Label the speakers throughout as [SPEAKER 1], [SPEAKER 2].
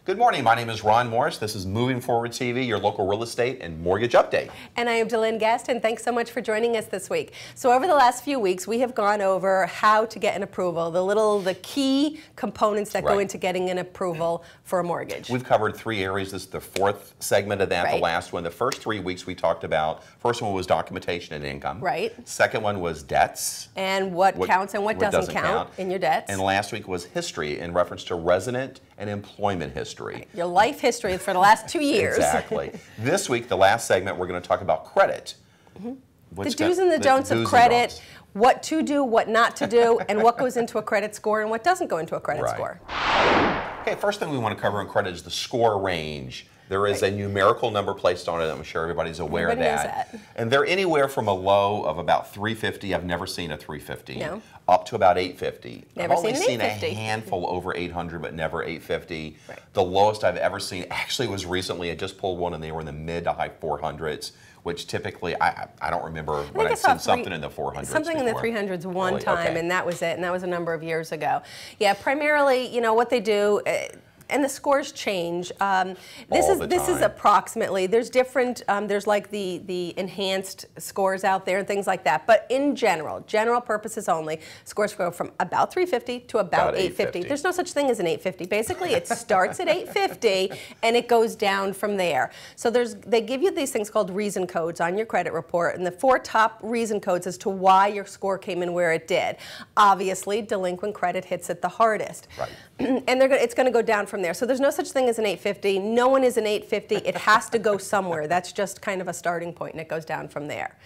[SPEAKER 1] Good morning. My name is Ron Morris. This is Moving Forward TV, your local real estate and mortgage update.
[SPEAKER 2] And I am Delynn Gaston. Thanks so much for joining us this week. So over the last few weeks, we have gone over how to get an approval, the key components that go into getting an approval for a mortgage.
[SPEAKER 1] We've covered three areas. This is the fourth segment of that, the last one. The first 3 weeks we talked about, first one was documentation and income. Second one was debts.
[SPEAKER 2] And what counts and what doesn't count in your debts.
[SPEAKER 1] And last week was history in reference to resident and employment history.
[SPEAKER 2] Your life history for the last 2 years.
[SPEAKER 1] Exactly. This week, the last segment, we're going to talk about credit.
[SPEAKER 2] The do's and the don'ts of credit, what to do, what not to do, and what goes into a credit score and what doesn't go into a credit score.
[SPEAKER 1] Okay, first thing we want to cover in credit is the score range. There is a numerical number placed on it. I'm sure everybody's aware of that. And they're anywhere from a low of about 350. I've never seen a 350. Up to about 850. I've only seen a handful over 800, but never 850. The lowest I've ever seen actually was recently. I just pulled one, and they were in the mid to high 400s, which typically I don't remember when I've seen something in the 400s.
[SPEAKER 2] Something in the 300s one time, and that was it. And that was a number of years ago. Yeah, primarily, you know what they do. And the scores change. This is approximately. There's different. There's like the enhanced scores out there and things like that. But in general purposes only, scores go from about 350 to about 850. There's no such thing as an 850. Basically, it starts at 850 and it goes down from there. So they give you these things called reason codes on your credit report, and the 4 top reason codes as to why your score came in where it did. Obviously, delinquent credit hits it the hardest, and it's going to go down from there. So there's no such thing as an 850. No one is an 850. It has to go somewhere. That's just kind of a starting point, and it goes down from there.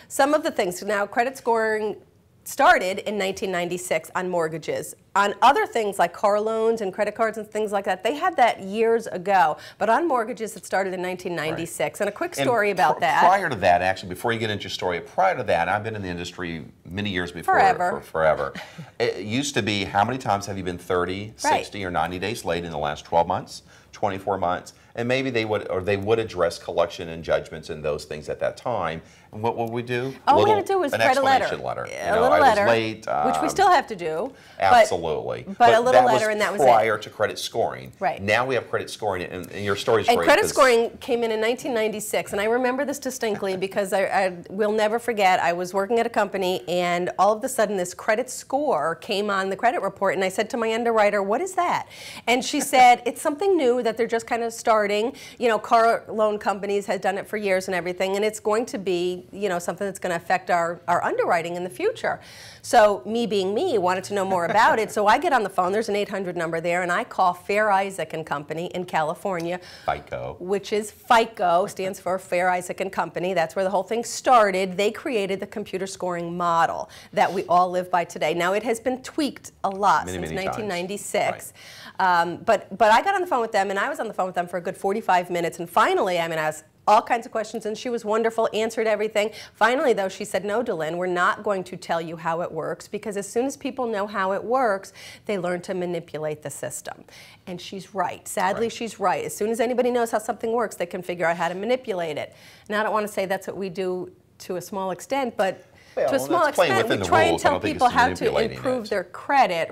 [SPEAKER 2] Some of the things, now credit scoring started in 1996 on mortgages. On other things like car loans and credit cards and things like that, they had that years ago. But on mortgages, it started in 1996. And a quick story about that.
[SPEAKER 1] Prior to that, actually, before you get into your story, prior to that, I've been in the industry many years before. Forever. It used to be, how many times have you been 30, 60, or 90 days late in the last 12 months, 24 months? And maybe they would address collection and judgments and those things at that time. And what would we do?
[SPEAKER 2] All we had to do was write a letter.
[SPEAKER 1] A
[SPEAKER 2] little letter,
[SPEAKER 1] I was late,
[SPEAKER 2] which we still have to do.
[SPEAKER 1] Absolutely.
[SPEAKER 2] But a little letter, and that was
[SPEAKER 1] prior to credit scoring. Now we have credit scoring, and your story's great.
[SPEAKER 2] And credit scoring came in 1996, and I remember this distinctly because I will never forget. I was working at a company, and all of a sudden this credit score came on the credit report, and I said to my underwriter, "What is that?" And she said, "It's something new that they're just kind of starting. You know, car loan companies have done it for years and everything, and it's going to be, you know, something that's going to affect our underwriting in the future." So me being me, wanted to know more about it. So I get on the phone. There's an 800 number there, and I call Fair Isaac and Company in California.
[SPEAKER 1] FICO.
[SPEAKER 2] Which is FICO, stands for Fair Isaac and Company. That's where the whole thing started. They created the computer scoring model that we all live by today. Now it has been tweaked a lot since 1996. But I got on the phone with them, and I was on the phone with them for a good 45 minutes. And finally, I asked all kinds of questions, and she was wonderful, answered everything. Finally, though, she said, "No, Delynn, we're not going to tell you how it works, because as soon as people know how it works, they learn to manipulate the system." And she's right. Sadly, she's right. As soon as anybody knows how something works, they can figure out how to manipulate it. Now, I don't want to say that's what we do to a small extent, but to a small extent, we try and tell people how to improve their credit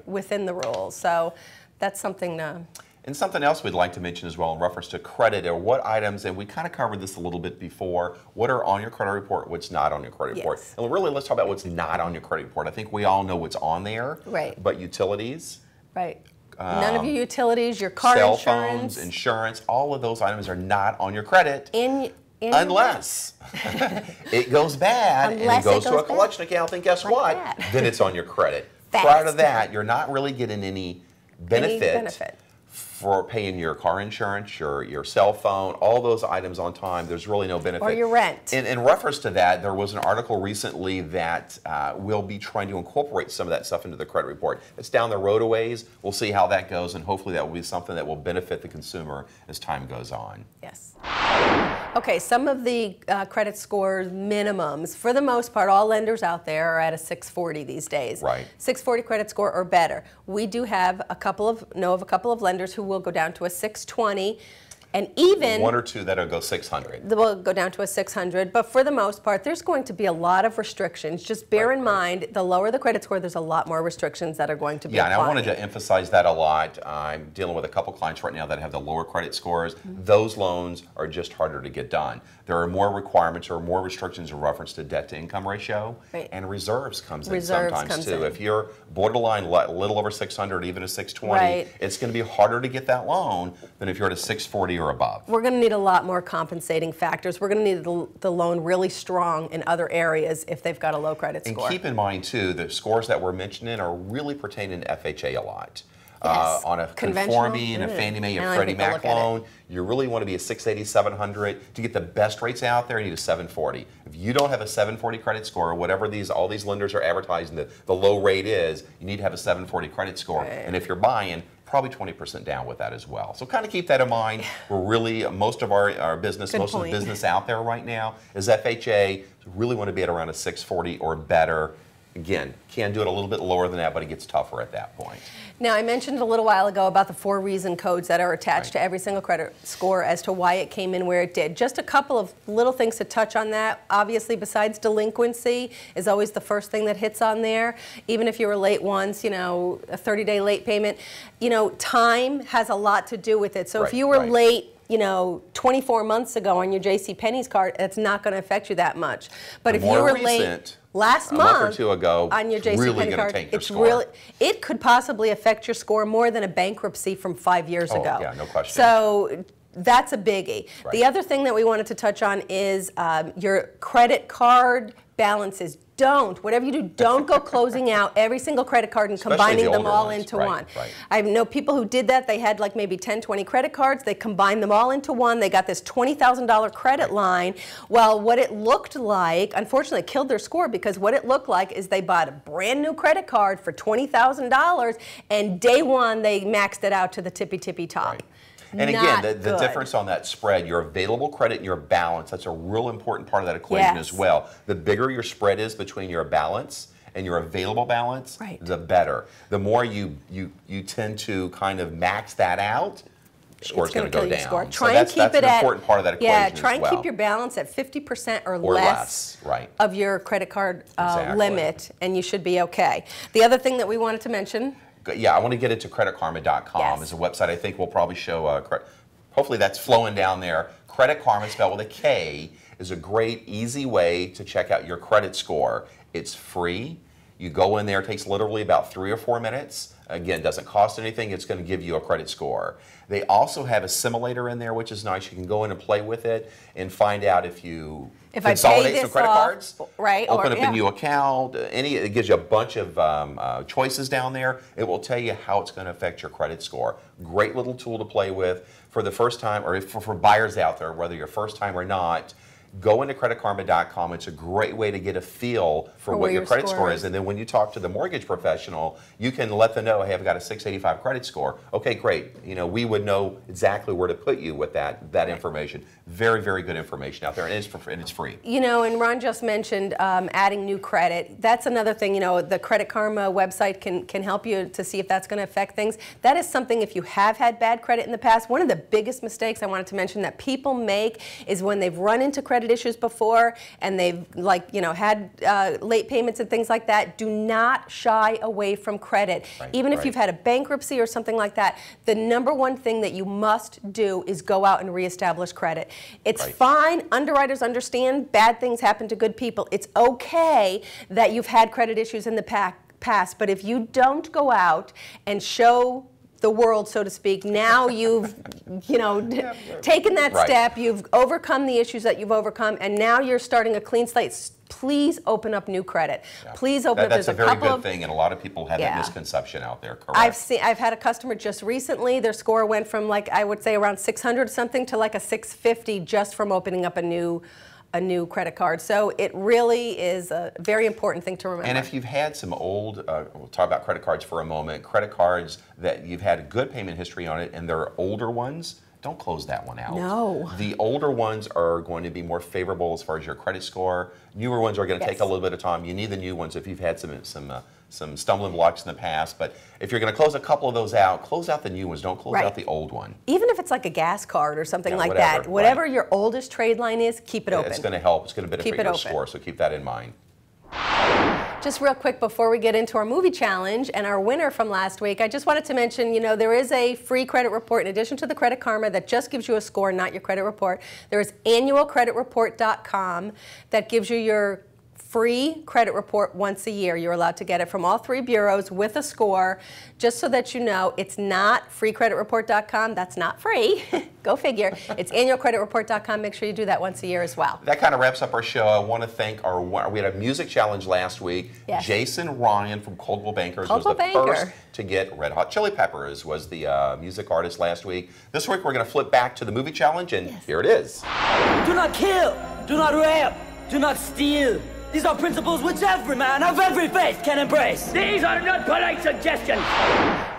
[SPEAKER 2] within the rules. So that's something to...
[SPEAKER 1] And something else we'd like to mention as well in reference to credit, or what items, and we kind of covered this a little bit before, what are on your credit report, what's not on your credit report. And really, let's talk about what's not on your credit report. I think we all know what's on there, but utilities.
[SPEAKER 2] None of your utilities, your car
[SPEAKER 1] cell
[SPEAKER 2] insurance.
[SPEAKER 1] Phones, insurance, all of those items are not on your credit. Unless it goes bad and it goes to a collection account, then guess what? Then it's on your credit. Prior to that, you're not really getting any benefit for paying your car insurance, your cell phone, all those items on time. There's really no benefit.
[SPEAKER 2] Or your rent.
[SPEAKER 1] In reference to that, there was an article recently that will be trying to incorporate some of that stuff into the credit report. It's down the road a ways. We'll see how that goes, and hopefully that will be something that will benefit the consumer as time goes on.
[SPEAKER 2] Yes. Okay, some of the credit score minimums, for the most part, all lenders out there are at a 640 these days. 640 credit score or better. We do have know of a couple of lenders who will go down to a 620. And even
[SPEAKER 1] one or two that'll go 600.
[SPEAKER 2] Will go down to a 600, but for the most part, there's going to be a lot of restrictions. Just bear in mind, the lower the credit score, there's a lot more restrictions that are going to be applied.
[SPEAKER 1] And I wanted to emphasize that a lot. I'm dealing with a couple clients right now that have the lower credit scores. Those loans are just harder to get done. There are more requirements or more restrictions in reference to debt-to-income ratio, and reserves comes in sometimes too. If you're borderline a little over 600, even a 620, it's going to be harder to get that loan than if you're at a 640 or above.
[SPEAKER 2] We're going to need a lot more compensating factors. We're going to need the loan really strong in other areas if they've got a low credit score.
[SPEAKER 1] And keep in mind too, the scores that we're mentioning are really pertaining to FHA a lot. On a conforming, a Fannie Mae, a Freddie Mac loan, you really want to be a 680, 700. To get the best rates out there, you need a 740. If you don't have a 740 credit score, whatever all these lenders are advertising the low rate is, you need to have a 740 credit score. And if you're buying, probably 20% down with that as well. So kind of keep that in mind. We're really, most of our business, most of the business out there right now is FHA. So really want to be at around a 640 or better. Again, can do it a little bit lower than that, but it gets tougher at that point.
[SPEAKER 2] Now, I mentioned a little while ago about the 4 reason codes that are attached to every single credit score as to why it came in where it did. Just a couple of little things to touch on that. Obviously, besides delinquency is always the first thing that hits on there. Even if you were late once, you know, a 30-day late payment, you know, time has a lot to do with it. So if you were late, you know, 24 months ago on your JCPenney's card, it's not going to affect you that much. But if you were late last month
[SPEAKER 1] or two ago,
[SPEAKER 2] on your JCPenney card,
[SPEAKER 1] it's really,
[SPEAKER 2] it could possibly affect your score more than a bankruptcy from 5 years ago.
[SPEAKER 1] Yeah, no question.
[SPEAKER 2] So that's a biggie. The other thing that we wanted to touch on is your credit card balances. Whatever you do, don't go closing out every single credit card and combining them all into one. I know people who did that. They had like maybe 10, 20 credit cards. They combined them all into one. They got this $20,000 credit line. Well, what it looked like, unfortunately, it killed their score because what it looked like is they bought a brand new credit card for $20,000 and day one they maxed it out to the tippy top.
[SPEAKER 1] And again, the difference on that spread, your available credit and your balance, that's a real important part of that equation as well. The bigger your spread is between your balance and your available balance, the better. The more you tend to kind of max that out, score's going to go down.
[SPEAKER 2] Try and keep it
[SPEAKER 1] an important part of that equation
[SPEAKER 2] try and keep your balance at 50% or less of your credit card limit, and you should be okay. The other thing that we wanted to mention,
[SPEAKER 1] I want to get into creditkarma.com. It's a website I think we'll probably show. Hopefully that's flowing down there. Credit Karma, spelled with a K, is a great, easy way to check out your credit score. It's free. You go in there. It takes literally about 3 or 4 minutes. Again, doesn't cost anything. It's going to give you a credit score. They also have a simulator in there, which is nice. You can go in and play with it and find out if you consolidate some credit cards, open up a new account. It gives you a bunch of choices down there. It will tell you how it's going to affect your credit score. Great little tool to play with for the first time, or for buyers out there, whether you're first time or not. Go into creditkarma.com. It's a great way to get a feel for what your credit score is. And then when you talk to the mortgage professional, you can let them know, hey, I've got a 685 credit score. Okay, great. You know, we would know exactly where to put you with that information. Very, very good information out there, and it's free.
[SPEAKER 2] You know, and Ron just mentioned adding new credit. That's another thing, you know, the Credit Karma website can help you to see if that's going to affect things. That is something, if you have had bad credit in the past, one of the biggest mistakes I wanted to mention that people make is when they've run into credit issues before and they've had late payments and things like that, do not shy away from credit. Even if you've had a bankruptcy or something like that, the number one thing that you must do is go out and reestablish credit. It's fine. Underwriters understand bad things happen to good people. It's okay that you've had credit issues in the past, but if you don't go out and show the world, so to speak, now you've taken that step, you've overcome the issues that you've overcome, and now you're starting a clean slate. Please open up new credit. Please open up.
[SPEAKER 1] That's a very good thing, and a lot of people have that misconception out there. Correct.
[SPEAKER 2] I've had a customer just recently. Their score went from, like, I would say around 600 something to like a 650 just from opening up a new credit card. So it really is a very important thing to remember.
[SPEAKER 1] And if you've had some old, we'll talk about credit cards for a moment, credit cards that you've had a good payment history on it and they're older ones, don't close that one out.
[SPEAKER 2] No.
[SPEAKER 1] The older ones are going to be more favorable as far as your credit score. Newer ones are going to take a little bit of time. You need the new ones if you've had some stumbling blocks in the past. But if you're going to close a couple of those out, close out the new ones. Don't close out the old one.
[SPEAKER 2] Even if it's like a gas card or something like that, whatever your oldest trade line is, keep it open.
[SPEAKER 1] It's going to help. It's going to benefit your score, so keep that in mind.
[SPEAKER 2] Just real quick before we get into our movie challenge and our winner from last week, I just wanted to mention, you know, there is a free credit report in addition to the Credit Karma that just gives you a score, not your credit report. There is annualcreditreport.com that gives you your free credit report once a year. You're allowed to get it from all 3 bureaus with a score. Just so that you know, it's not freecreditreport.com. That's not free. Go figure. It's annualcreditreport.com. Make sure you do that once a year as well.
[SPEAKER 1] That kind of wraps up our show. I want to thank we had a music challenge last week.
[SPEAKER 2] Yes.
[SPEAKER 1] Jason Ryan from Coldwell Bankers was the first to get Red Hot Chili Peppers, was the music artist last week. This week we're going to flip back to the movie challenge, and here it is.
[SPEAKER 3] Do not kill. Do not rape. Do not steal. These are principles which every man of every faith can embrace. These are not polite suggestions.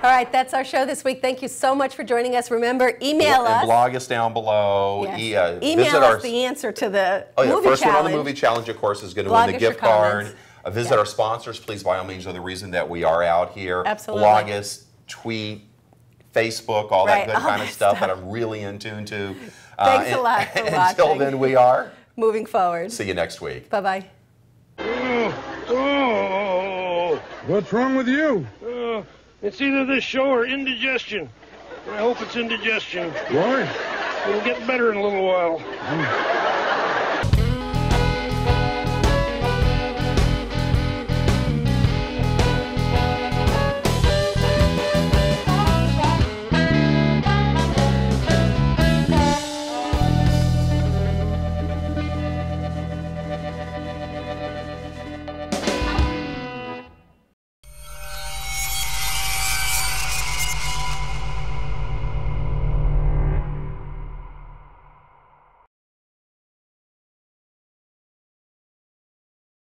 [SPEAKER 2] All right, that's our show this week. Thank you so much for joining us. Remember, email us.
[SPEAKER 1] And blog us down below.
[SPEAKER 2] Yes. Email us the answer to the movie challenge.
[SPEAKER 1] First one on the movie challenge, of course, is going to win the gift card. Visit our sponsors, please. By all means, they're the reason that we are out here.
[SPEAKER 2] Absolutely.
[SPEAKER 1] Blog us, tweet, Facebook, all that good kind of stuff that I'm really in tune to.
[SPEAKER 2] Thanks a lot for watching.
[SPEAKER 1] Until then, we are
[SPEAKER 2] moving forward.
[SPEAKER 1] See you next week.
[SPEAKER 2] Bye-bye.
[SPEAKER 4] Oh.
[SPEAKER 5] What's wrong with you?
[SPEAKER 4] It's either this show or indigestion. I hope it's indigestion.
[SPEAKER 5] Why?
[SPEAKER 4] It'll get better in a little while.